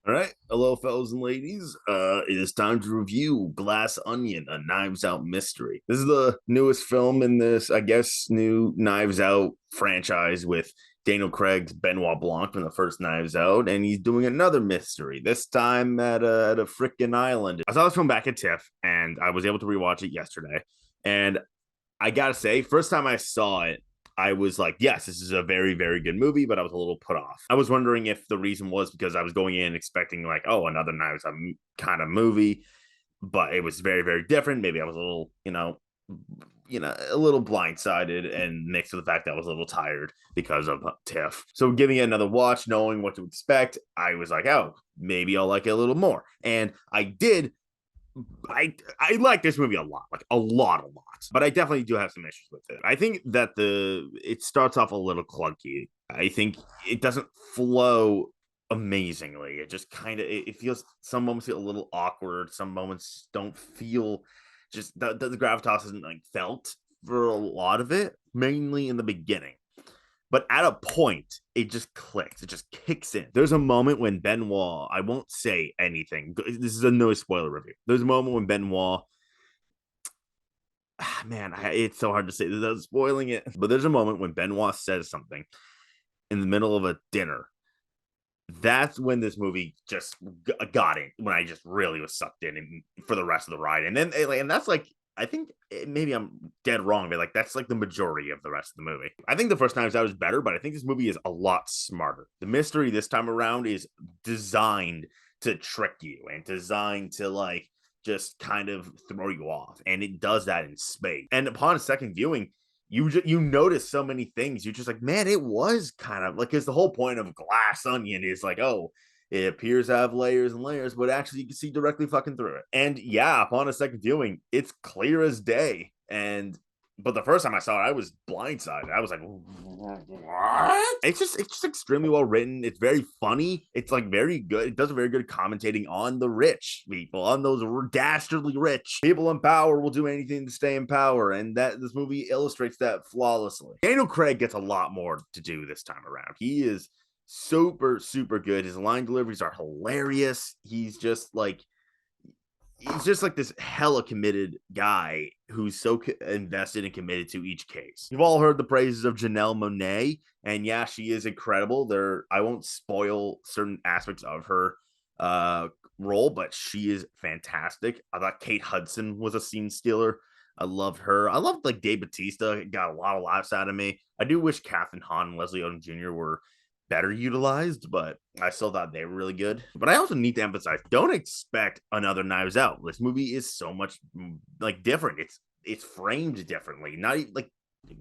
All right, hello, fellas and ladies. It is time to review Glass Onion, a Knives Out mystery. This is the newest film in this, I guess, new Knives Out franchise with Daniel Craig's Benoit Blanc from the first Knives Out, and he's doing another mystery. This time at a freaking island. I saw this film back at TIFF, and I was able to rewatch it yesterday. And I gotta say, first time I saw it, I was like, yes, this is a very, very good movie, but I was a little put off. I was wondering if the reason was because I was going in expecting, like, oh, another Knives Out kind of movie, but it was very, very different. Maybe I was a little, a little blindsided and mixed with the fact that I was a little tired because of TIFF. So giving it another watch, knowing what to expect, I was like, oh, maybe I'll like it a little more. And I did. I like this movie a lot, like a lot, but I definitely do have some issues with it. I think that it starts off a little clunky. I think it doesn't flow amazingly. It just kind of it feels, some moments feel a little awkward. Some moments don't feel, just the gravitas isn't like felt for a lot of it, mainly in the beginning. But at a point, it just clicks. It just kicks in. There's a moment when Benoit, I won't say anything. This is a no spoiler review. There's a moment when Benoit, man, it's so hard to say without spoiling it. But there's a moment when Benoit says something in the middle of a dinner. That's when this movie just got in. When I just really was sucked in for the rest of the ride. And that's like, I think maybe I'm dead wrong, but like that's like the majority of the rest of the movie. I think the first Knives Out was better, but I think this movie is a lot smarter. The mystery this time around is designed to trick you and designed to like just kind of throw you off, and it does that in spades. And upon a second viewing, you notice so many things. You're just like, man, it was kind of like, because the whole point of Glass Onion is like, oh, it appears to have layers and layers, but actually you can see directly fucking through it. And yeah, upon a second viewing, it's clear as day. But the first time I saw it, I was blindsided. I was like, what? It's just extremely well written. It's very funny. It's like very good. It does a very good commentating on the rich people, on those dastardly rich people in power will do anything to stay in power. And that this movie illustrates that flawlessly. Daniel Craig gets a lot more to do this time around. He is super, super good. His line deliveries are hilarious. He's just like this hella committed guy who's so invested and committed to each case. You've all heard the praises of Janelle Monáe, and yeah, she is incredible. I won't spoil certain aspects of her role, but she is fantastic. I thought Kate Hudson was a scene stealer. I loved her. I loved like Dave Bautista. It got a lot of laughs out of me. I do wish Kathryn Hahn and Leslie Odom Jr. were better utilized, but I still thought they were really good. But I also need to emphasize, don't expect another Knives Out. This movie is so much like different. It's framed differently, not like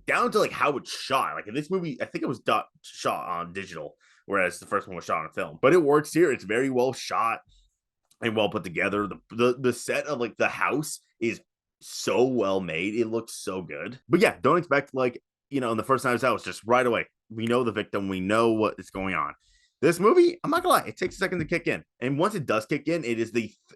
down to like how it's shot. Like in this movie, I think it was shot on digital, whereas the first one was shot on film. But it works here. It's very well shot and well put together. The set of like the house is so well made. It looks so good. But yeah, don't expect like, in the first Knives Out, it's just right away. We know the victim. We know what is going on. This movie, I'm not gonna lie, it takes a second to kick in. And once it does kick in, it is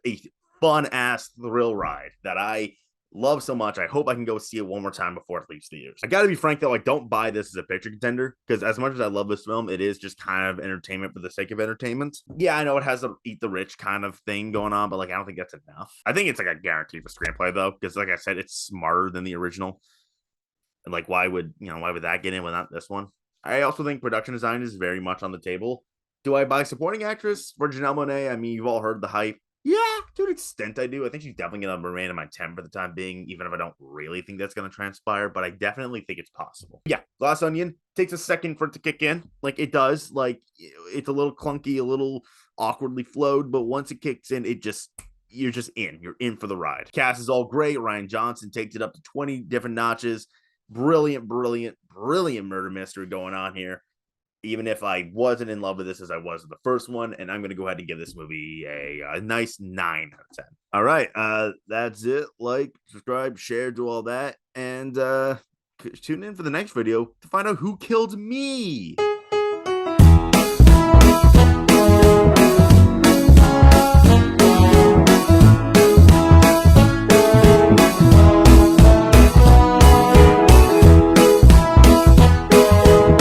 a fun ass thrill ride that I love so much. I hope I can go see it one more time before it leaves theaters. I gotta be frank though, I don't buy this as a picture contender, because as much as I love this film, it is just kind of entertainment for the sake of entertainment. Yeah, I know it has a eat the rich kind of thing going on, but like I don't think that's enough. I think it's like a guarantee for screenplay though, because like I said, it's smarter than the original. And like, why would that get in without this one? I also think production design is very much on the table. Do I buy supporting actress for Janelle Monáe? I mean, you've all heard the hype. Yeah, to an extent I do. I think she's definitely going to remain in my 10 for the time being, even if I don't really think that's going to transpire, but I definitely think it's possible. Yeah, Glass Onion takes a second for it to kick in. Like, it does. Like, it's a little clunky, a little awkwardly flowed, but once it kicks in, you're just in. You're in for the ride. Cast is all great. Rian Johnson takes it up to 20 different notches. Brilliant murder mystery going on here, even if I wasn't in love with this as I was with the first one. And I'm going to go ahead and give this movie a nice 9 out of 10. All right, that's it. Like, subscribe, share, do all that, and tune in for the next video to find out who killed me.